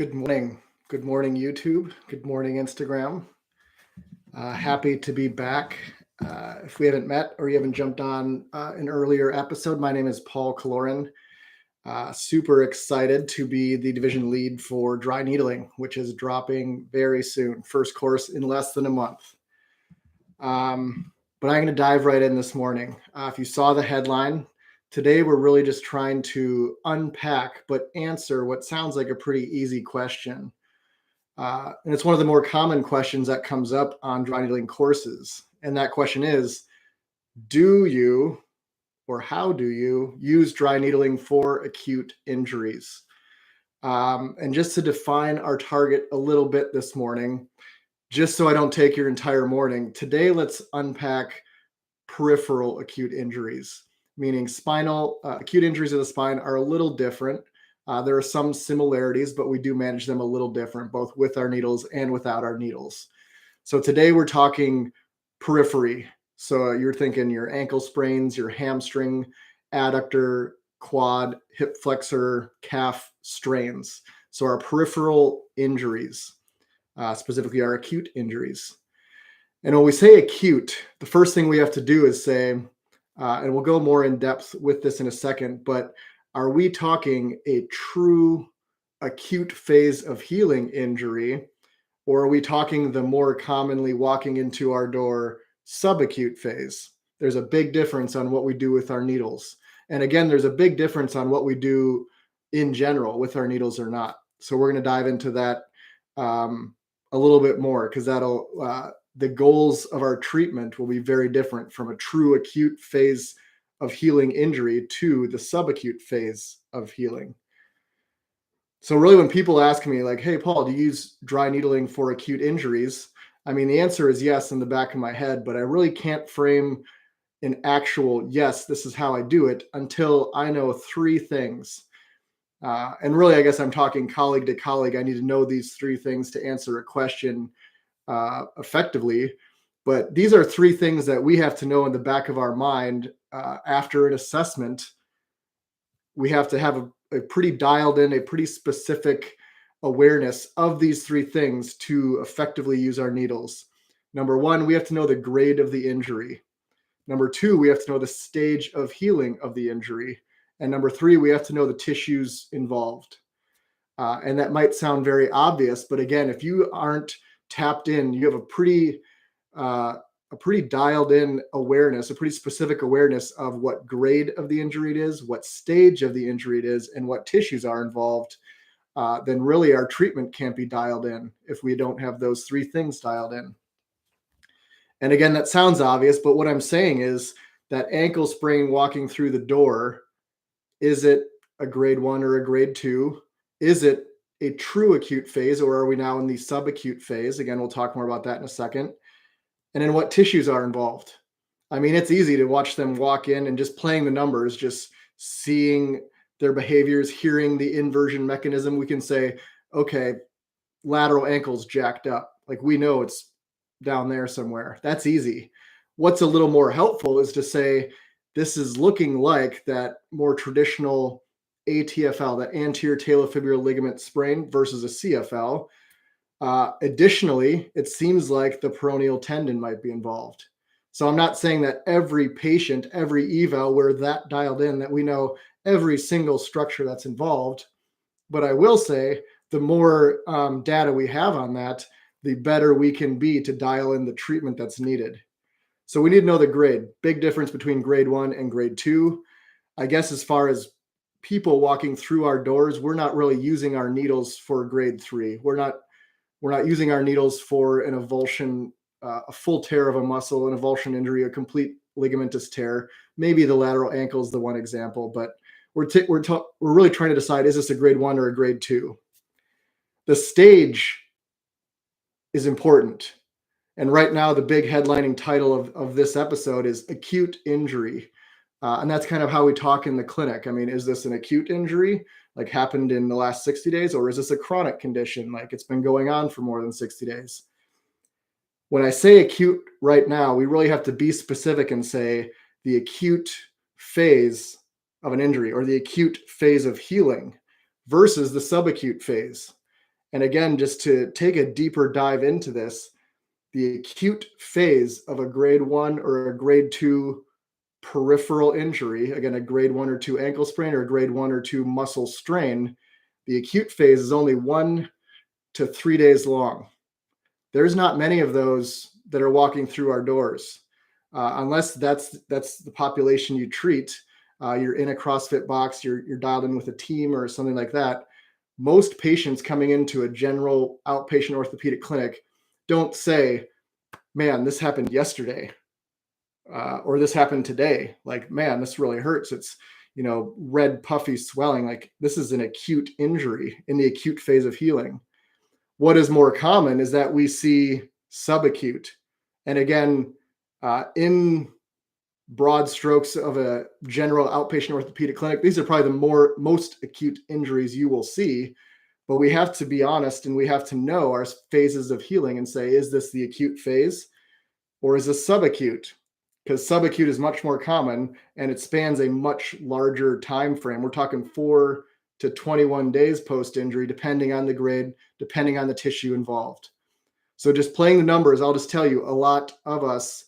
Good morning. Good morning, YouTube. Good morning, Instagram. Happy to be back. If we haven't met or you haven't jumped on an earlier episode, my name is Paul Kaloran. Super excited to be the division lead for dry needling, which is dropping very soon. First course in less than a month. But I'm going to dive right in this morning. If you saw the headline, today we're really just trying to unpack but answer what sounds like a pretty easy question. And it's one of the more common questions that comes up on dry needling courses. And that question is, do you or how do you use dry needling for acute injuries? And just to define our target a little bit this morning, just so I don't take your entire morning, today let's unpack peripheral acute injuries, meaning spinal acute injuries of the spine are a little different. There are some similarities, but we do manage them a little different, both with our needles and without our needles. So today we're talking periphery. So you're thinking your ankle sprains, your hamstring, adductor, quad, hip flexor, calf strains. So our peripheral injuries, specifically our acute injuries. And when we say acute, the first thing we have to do is say, and we'll go more in depth with this in a second, but are we talking a true acute phase of healing injury, or are we talking the more commonly walking into our door subacute phase? There's a big difference on what we do with our needles. And again, there's a big difference on what we do in general with our needles or not. So we're going to dive into that a little bit more, because that'll the goals of our treatment will be very different from a true acute phase of healing injury to the subacute phase of healing. So really, when people ask me like, hey, Paul, do you use dry needling for acute injuries? I mean, the answer is yes in the back of my head, but I really can't frame an actual, yes, this is how I do it until I know three things. And really, I guess I'm talking colleague to colleague. I need to know these three things to answer a question effectively. But these are three things that we have to know in the back of our mind after an assessment. We have to have a pretty dialed in, a pretty specific awareness of these three things to effectively use our needles. Number one, we have to know the grade of the injury. Number two, we have to know the stage of healing of the injury. And number three, we have to know the tissues involved. And that might sound very obvious, but again, if you aren't tapped in, you have a pretty dialed in awareness, a pretty specific awareness of what grade of the injury it is, what stage of the injury it is, and what tissues are involved, then really our treatment can't be dialed in if we don't have those three things dialed in. And again, that sounds obvious, but what I'm saying is that ankle sprain walking through the door, is it a grade 1 or a grade 2? Is it a true acute phase, or are we now in the subacute phase? Again, we'll talk more about that in a second. And then what tissues are involved? I mean, it's easy to watch them walk in and just playing the numbers, just seeing their behaviors, hearing the inversion mechanism. We can say, okay, lateral ankle's jacked up. Like we know it's down there somewhere. That's easy. What's a little more helpful is to say, this is looking like that more traditional ATFL, that anterior talofibular ligament sprain versus a CFL. Additionally, it seems like the peroneal tendon might be involved. So I'm not saying that every patient, every eval, we're that dialed in that we know every single structure that's involved. But I will say the more data we have on that, the better we can be to dial in the treatment that's needed. So we need to know the grade. Big difference between grade 1 and grade 2. I guess as far as people walking through our doors, we're not really using our needles for grade 3. We're not using our needles for an avulsion, a full tear of a muscle, an avulsion injury, a complete ligamentous tear. Maybe the lateral ankle is the one example, but we're really trying to decide, is this a grade 1 or a grade 2? The stage is important. And right now, the big headlining title of this episode is acute injury. And that's kind of how we talk in the clinic. I mean, is this an acute injury, like happened in the last 60 days, or is this a chronic condition, like it's been going on for more than 60 days? When I say acute right now, we really have to be specific and say the acute phase of an injury or the acute phase of healing versus the subacute phase. And again, just to take a deeper dive into this, the acute phase of a grade 1 or a grade 2 peripheral injury, again, a grade 1 or 2 ankle sprain or a grade 1 or 2 muscle strain, the acute phase is only 1 to 3 days long. There's not many of those that are walking through our doors, unless that's the population you treat. You're in a CrossFit box, you're dialed in with a team or something like that. Most patients coming into a general outpatient orthopedic clinic don't say, man, this happened yesterday, or this happened today. Like, man, this really hurts. It's, red puffy swelling. Like, this is an acute injury in the acute phase of healing. What is more common is that we see subacute. And again, in broad strokes of a general outpatient orthopedic clinic, these are probably the most acute injuries you will see. But we have to be honest, and we have to know our phases of healing and say, is this the acute phase or is this subacute? Because subacute is much more common and it spans a much larger time frame. We're talking 4 to 21 days post-injury, depending on the grade, depending on the tissue involved. So just playing the numbers, I'll just tell you, a lot of us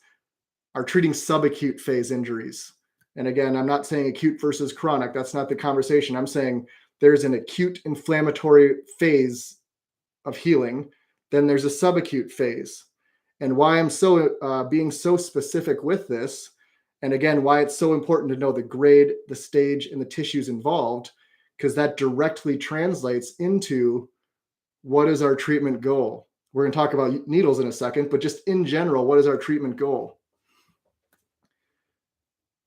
are treating subacute phase injuries. And again, I'm not saying acute versus chronic. That's not the conversation. I'm saying there's an acute inflammatory phase of healing. Then there's a subacute phase. And why I'm so being so specific with this, and again, why it's so important to know the grade, the stage, and the tissues involved, because that directly translates into what is our treatment goal. We're going to talk about needles in a second, but just in general, what is our treatment goal?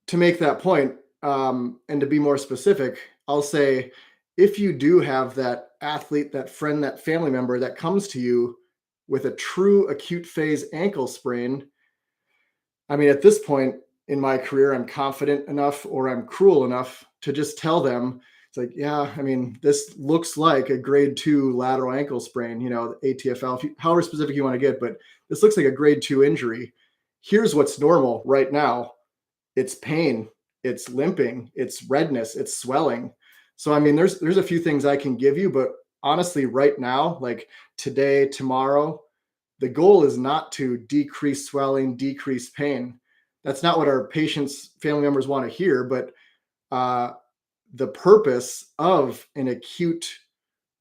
To make that point, and to be more specific, I'll say, if you do have that athlete, that friend, that family member that comes to you with a true acute phase ankle sprain, I mean, at this point in my career, I'm confident enough or I'm cruel enough to just tell them, it's like, yeah, I mean, this looks like a grade 2 lateral ankle sprain, ATFL, however specific you want to get, but this looks like a grade 2 injury. Here's what's normal right now. It's pain, it's limping, it's redness, it's swelling. So, I mean, there's a few things I can give you, but honestly, right now, like today, tomorrow, the goal is not to decrease swelling, decrease pain. That's not what our patients, family members want to hear, but the purpose of an acute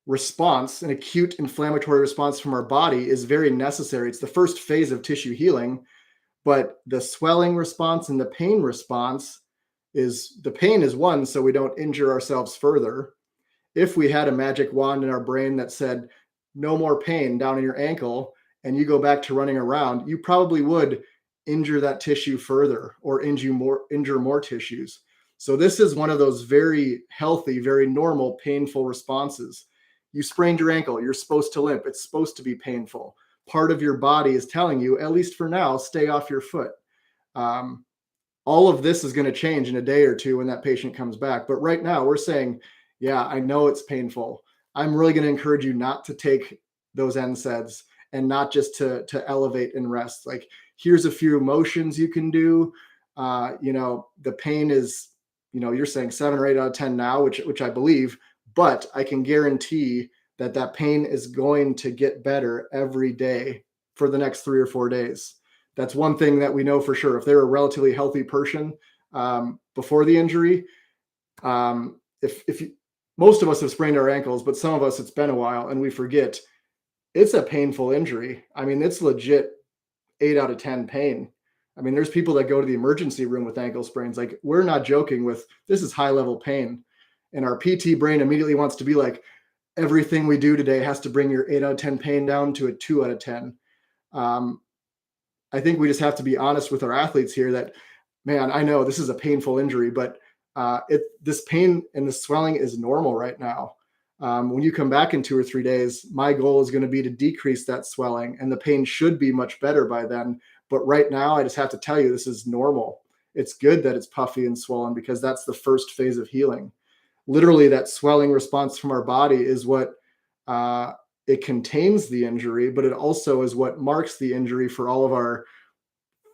response, an acute inflammatory response from our body is very necessary. It's the first phase of tissue healing, but the swelling response and the pain response is, the pain is one, so we don't injure ourselves further. If we had a magic wand in our brain that said, no more pain down in your ankle, and you go back to running around, you probably would injure that tissue further or injure more tissues. So this is one of those very healthy, very normal, painful responses. You sprained your ankle, you're supposed to limp. It's supposed to be painful. Part of your body is telling you, at least for now, stay off your foot. All of this is going to change in a day or two when that patient comes back. But right now we're saying, yeah, I know it's painful. I'm really going to encourage you not to take those NSAIDs and not just to elevate and rest. Like, here's a few motions you can do. The pain is, you're saying 7 or 8 out of 10 now, which I believe, but I can guarantee that pain is going to get better every day for the next 3 or 4 days. That's one thing that we know for sure. If they're a relatively healthy person before the injury, most of us have sprained our ankles, but some of us, it's been a while and we forget, it's a painful injury. I mean, it's legit 8 out of 10 pain. I mean, there's people that go to the emergency room with ankle sprains. Like, we're not joking with, this is high level pain. And our PT brain immediately wants to be like, everything we do today has to bring your 8 out of 10 pain down to a 2 out of 10. I think we just have to be honest with our athletes here that, man, I know this is a painful injury, but this pain and the swelling is normal right now. When you come back in 2 or 3 days, my goal is going to be to decrease that swelling, and the pain should be much better by then. But right now, I just have to tell you, this is normal. It's good that it's puffy and swollen because that's the first phase of healing. Literally, that swelling response from our body is what it contains the injury, but it also is what marks the injury for all of our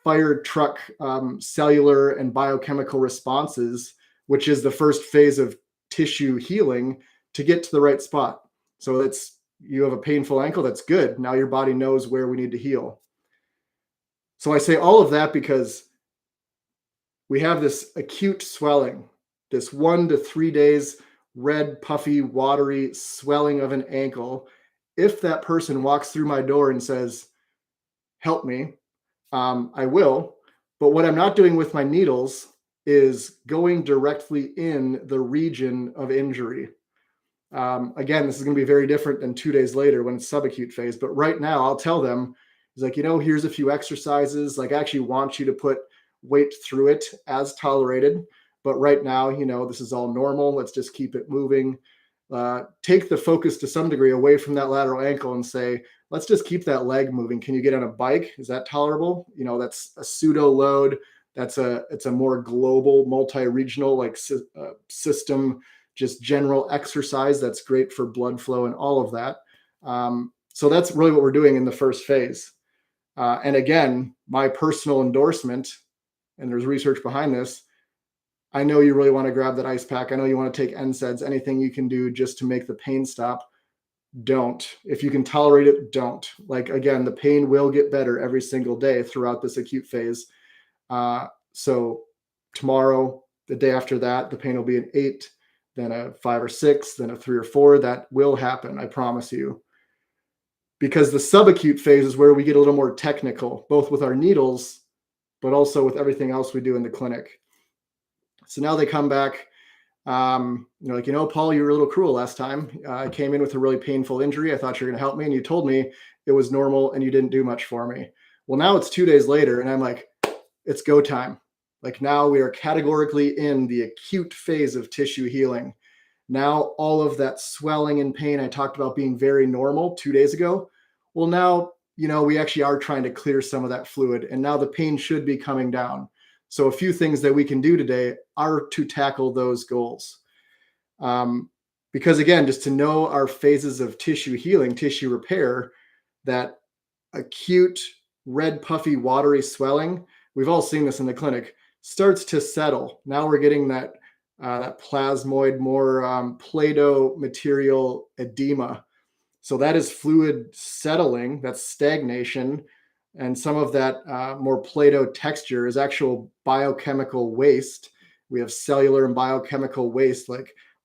fire truck cellular and biochemical responses, which is the first phase of tissue healing to get to the right spot. So it's You have a painful ankle. That's good. Now your body knows where we need to heal. So I say all of that because we have this acute swelling, this 1 to 3 days, red, puffy, watery swelling of an ankle. If that person walks through my door and says, help me, I will. But what I'm not doing with my needles is going directly in the region of injury. Again, this is going to be very different than 2 days later when it's subacute phase. But right now, I'll tell them, it's like, here's a few exercises. Like, I actually want you to put weight through it as tolerated. But right now, this is all normal. Let's just keep it moving. Take the focus to some degree away from that lateral ankle and say, let's just keep that leg moving. Can you get on a bike? Is that tolerable? That's a pseudo load. It's a more global, multi-regional system, just general exercise that's great for blood flow and all of that. So that's really what we're doing in the first phase. And again, my personal endorsement, and there's research behind this, I know you really want to grab that ice pack. I know you want to take NSAIDs, anything you can do just to make the pain stop. Don't. If you can tolerate it, don't. Again, the pain will get better every single day throughout this acute phase. So tomorrow, the day after that, the pain will be an 8, then a 5 or 6, then a 3 or 4. That will happen, I promise you. Because the subacute phase is where we get a little more technical, both with our needles, but also with everything else we do in the clinic. So now they come back, Paul, you were a little cruel last time. I came in with a really painful injury. I thought you were going to help me, and you told me it was normal and you didn't do much for me. Well, now it's 2 days later, and I'm like, it's go time. Now we are categorically in the acute phase of tissue healing. Now all of that swelling and pain I talked about being very normal 2 days ago. Well, now, we actually are trying to clear some of that fluid, and now the pain should be coming down. So a few things that we can do today are to tackle those goals. Because again, just to know our phases of tissue healing, tissue repair, that acute red, puffy, watery swelling, we've all seen this in the clinic, starts to settle. Now we're getting that plasmoid, more Play-Doh material edema. So that is fluid settling, that's stagnation. And some of that more Play-Doh texture is actual biochemical waste. We have cellular and biochemical waste.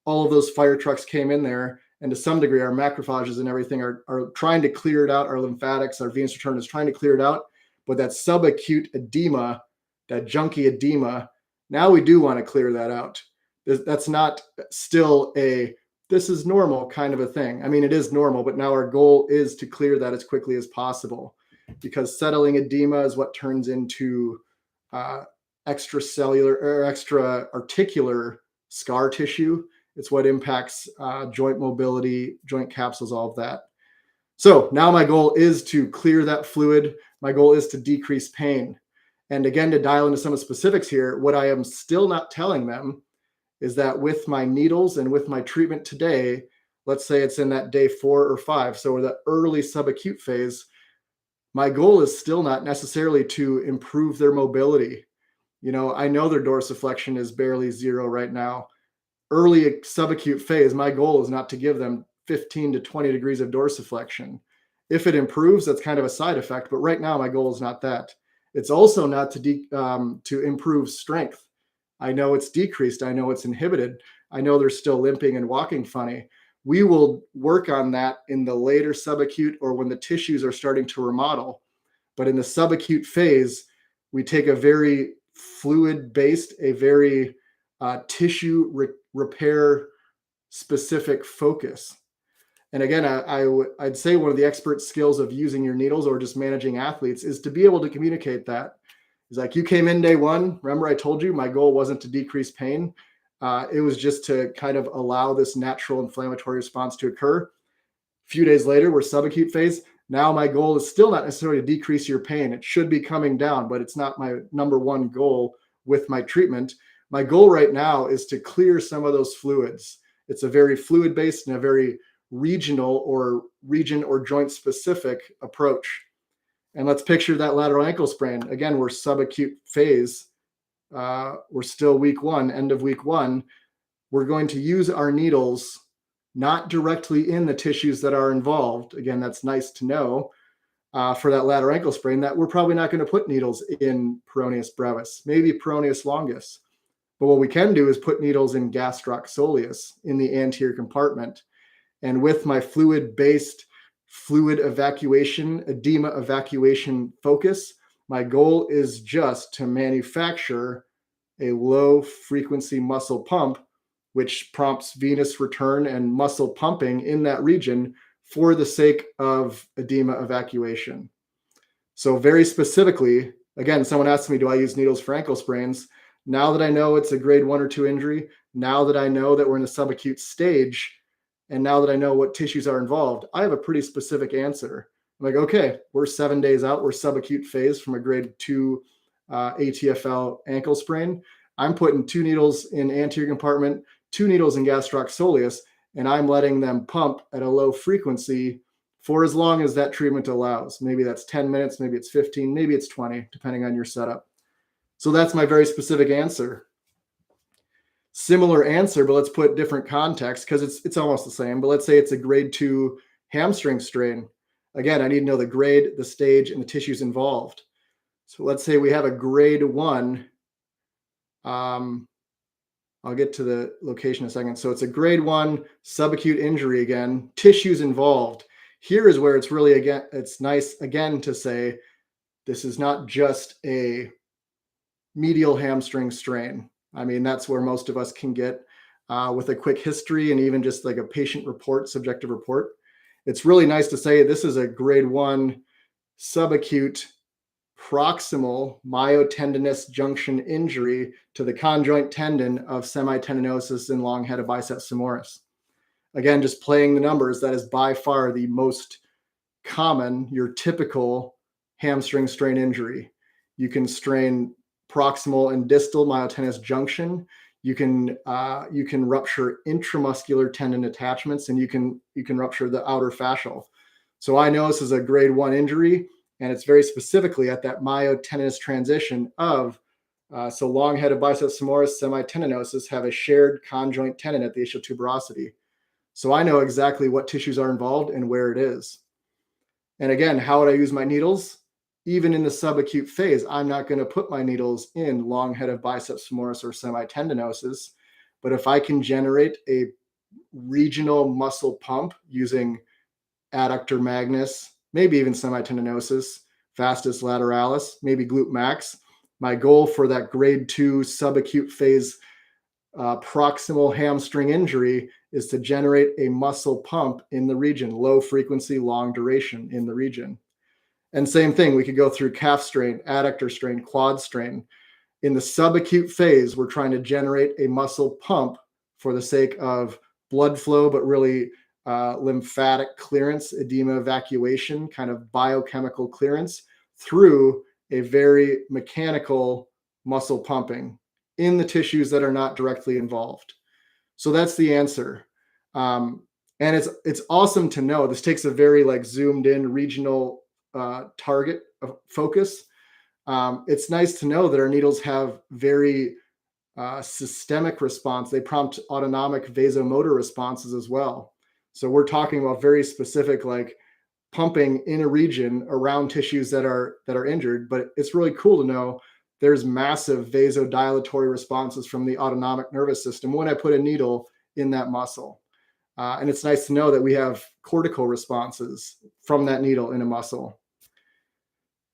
All of those fire trucks came in there, and to some degree, our macrophages and everything are trying to clear it out. Our lymphatics, our venous return is trying to clear it out. But that subacute edema, that junky edema, now we do want to clear that out. That's not still this is normal kind of a thing. I mean, it is normal, but now our goal is to clear that as quickly as possible, because settling edema is what turns into extracellular or extra articular scar tissue. It's what impacts joint mobility, joint capsules, all of that. So now my goal is to clear that fluid. My goal is to decrease pain. And again, to dial into some of the specifics here, what I am still not telling them is that with my needles and with my treatment today, let's say it's in that day 4 or 5, so we're the early subacute phase, my goal is still not necessarily to improve their mobility. I know their dorsiflexion is barely 0 right now. Early subacute phase, my goal is not to give them 15 to 20 degrees of dorsiflexion. If it improves, that's kind of a side effect, but right now my goal is not that. It's also not to improve strength. I know it's decreased. I know it's inhibited. I know they're still limping and walking funny. We will work on that in the later subacute or when the tissues are starting to remodel. But in the subacute phase, we take a very fluid-based, a very tissue repair specific focus. And again, I'd say one of the expert skills of using your needles or just managing athletes is to be able to communicate that. It's like, you came in day 1. Remember, I told you my goal wasn't to decrease pain. It was just to kind of allow this natural inflammatory response to occur. A few days later, we're subacute phase. Now my goal is still not necessarily to decrease your pain. It should be coming down, but it's not my number one goal with my treatment. My goal right now is to clear some of those fluids. It's a very fluid-based and a very regional or region or joint specific approach. And let's picture that lateral ankle sprain. Again, we're subacute phase. We're still week 1, end of week 1. We're going to use our needles not directly in the tissues that are involved. Again, that's nice to know for that lateral ankle sprain, that we're probably not going to put needles in peroneus brevis, maybe peroneus longus. But what we can do is put needles in gastroc soleus in the anterior compartment. And with my fluid-based fluid evacuation, edema evacuation focus, my goal is just to manufacture a low frequency muscle pump, which prompts venous return and muscle pumping in that region for the sake of edema evacuation. So very specifically, again, someone asked me, do I use needles for ankle sprains? Now that I know it's a grade 1 or 2 injury, now that I know that we're in a subacute stage, and now that I know what tissues are involved, I have a pretty specific answer. I'm like, okay, we're 7 days out. We're subacute phase from a grade 2 ATFL ankle sprain. I'm putting 2 needles in anterior compartment, 2 needles in gastroc soleus, and I'm letting them pump at a low frequency for as long as that treatment allows. Maybe that's 10 minutes, maybe it's 15, maybe it's 20, depending on your setup. So that's my very specific answer. Similar answer, but let's put different context because it's almost the same. But let's say it's a grade 2 hamstring strain. Again, I need to know the grade, the stage, and the tissues involved. So let's say we have a grade 1. I'll get to the location in a second. So it's a grade 1 subacute injury again, tissues involved. Here is where it's really, again, it's nice again to say this is not just a medial hamstring strain. I mean, that's where most of us can get with a quick history and even just like a patient report, subjective report. It's really nice to say this is a grade 1 subacute proximal myotendinous junction injury to the conjoint tendon of semitendinosus and long head of biceps femoris. Again, just playing the numbers, that is by far the most common, your typical hamstring strain injury. You can strain proximal and distal myotendinous junction. You can rupture intramuscular tendon attachments, and you can rupture the outer fascial. So I know this is a grade 1 injury, and it's very specifically at that myotendinous transition of so long head of biceps femoris, semitendinosus have a shared conjoint tendon at the ischial tuberosity. So I know exactly what tissues are involved and where it is. And again, how would I use my needles? Even in the subacute phase, I'm not going to put my needles in long head of biceps femoris or semitendinosus. But if I can generate a regional muscle pump using adductor magnus, maybe even semitendinosus, vastus lateralis, maybe glute max, my goal for that grade 2 subacute phase proximal hamstring injury is to generate a muscle pump in the region, low frequency, long duration in the region. And same thing, we could go through calf strain, adductor strain, quad strain. In the subacute phase, we're trying to generate a muscle pump for the sake of blood flow, but really lymphatic clearance, edema evacuation, kind of biochemical clearance through a very mechanical muscle pumping in the tissues that are not directly involved. So that's the answer. And it's awesome to know. This takes a very like zoomed in regional target of focus. It's nice to know that our needles have very systemic response. They prompt autonomic vasomotor responses as well. So we're talking about very specific like pumping in a region around tissues that are injured. But it's really cool to know there's massive vasodilatory responses from the autonomic nervous system when I put a needle in that muscle. And it's nice to know that we have cortical responses from that needle in a muscle.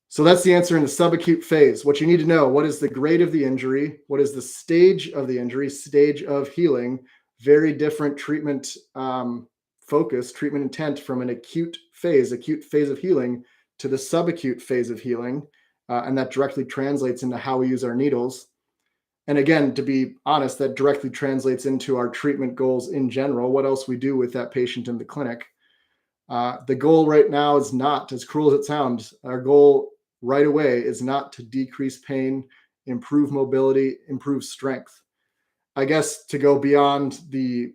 So that's the answer in the subacute phase. What you need to know, what is the grade of the injury? What is the stage of the injury, stage of healing? Very different treatment focus, treatment intent from an acute phase of healing to the subacute phase of healing. And that directly translates into how we use our needles. And again, to be honest, that directly translates into our treatment goals in general, what else we do with that patient in the clinic. The goal right now is not, as cruel as it sounds, our goal right away is not to decrease pain, improve mobility, improve strength. I guess to go beyond the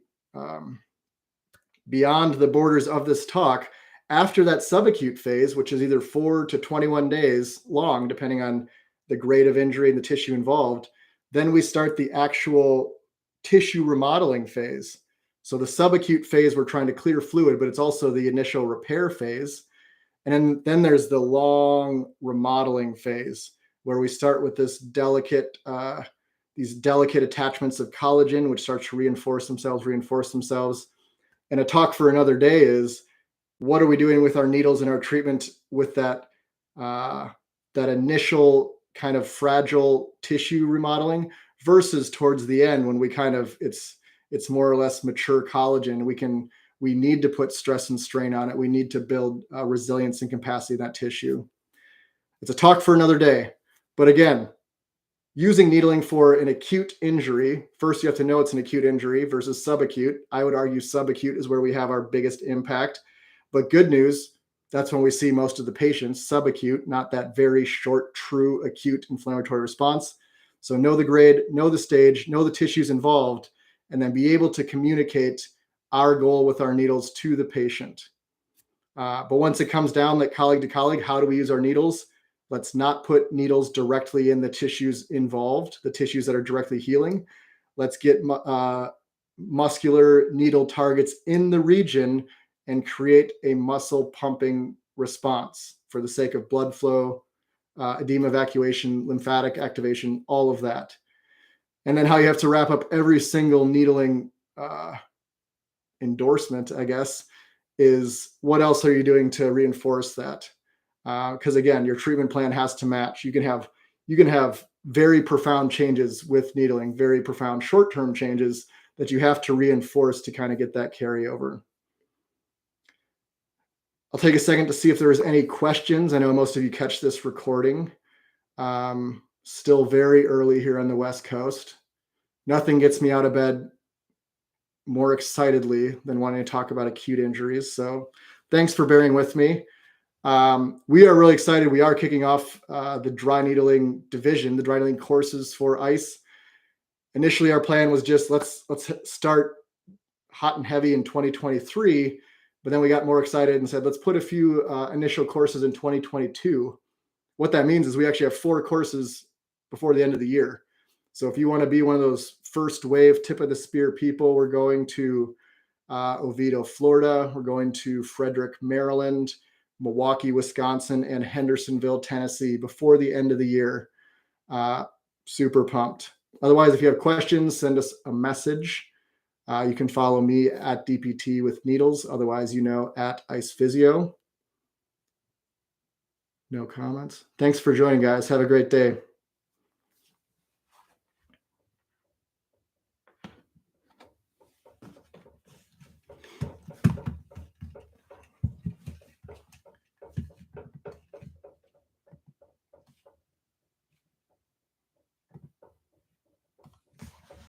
borders of this talk, after that subacute phase, which is either 4 to 21 days long, depending on the grade of injury and the tissue involved, then we start the actual tissue remodeling phase. So the subacute phase, we're trying to clear fluid, but it's also the initial repair phase. And then there's the long remodeling phase where we start with these delicate attachments of collagen, which start to reinforce themselves. And a talk for another day is, what are we doing with our needles and our treatment with that initial kind of fragile tissue remodeling versus towards the end when we it's more or less mature collagen. We need to put stress and strain on it. We need to build resilience and capacity in that tissue. It's a talk for another day. But again, using needling for an acute injury, first you have to know it's an acute injury versus subacute. I would argue subacute is where we have our biggest impact. But good news, that's when we see most of the patients, subacute, not that very short, true acute inflammatory response. So know the grade, know the stage, know the tissues involved, and then be able to communicate our goal with our needles to the patient. But once it comes down, like colleague to colleague, how do we use our needles? Let's not put needles directly in the tissues involved, the tissues that are directly healing. Let's get muscular needle targets in the region and create a muscle pumping response for the sake of blood flow, edema evacuation, lymphatic activation, all of that. And then how you have to wrap up every single needling endorsement, I guess, is what else are you doing to reinforce that? Because again, your treatment plan has to match. You can have very profound changes with needling, very profound short-term changes that you have to reinforce to kind of get that carryover. I'll take a second to see if there's any questions. I know most of you catch this recording. Still very early here on the West Coast. Nothing gets me out of bed more excitedly than wanting to talk about acute injuries. So thanks for bearing with me. We are really excited. We are kicking off the dry needling division, the dry needling courses for ICE. Initially, our plan was just let's start hot and heavy in 2023, but then we got more excited and said, let's put a few initial courses in 2022. What that means is we actually have 4 courses before the end of the year. So if you want to be one of those first wave tip of the spear people, we're going to Oviedo, Florida. We're going to Frederick, Maryland, Milwaukee, Wisconsin, and Hendersonville, Tennessee before the end of the year. Super pumped. Otherwise, if you have questions, send us a message. You can follow me at DPT with Needles. Otherwise, at Ice Physio. No comments. Thanks for joining, guys. Have a great day.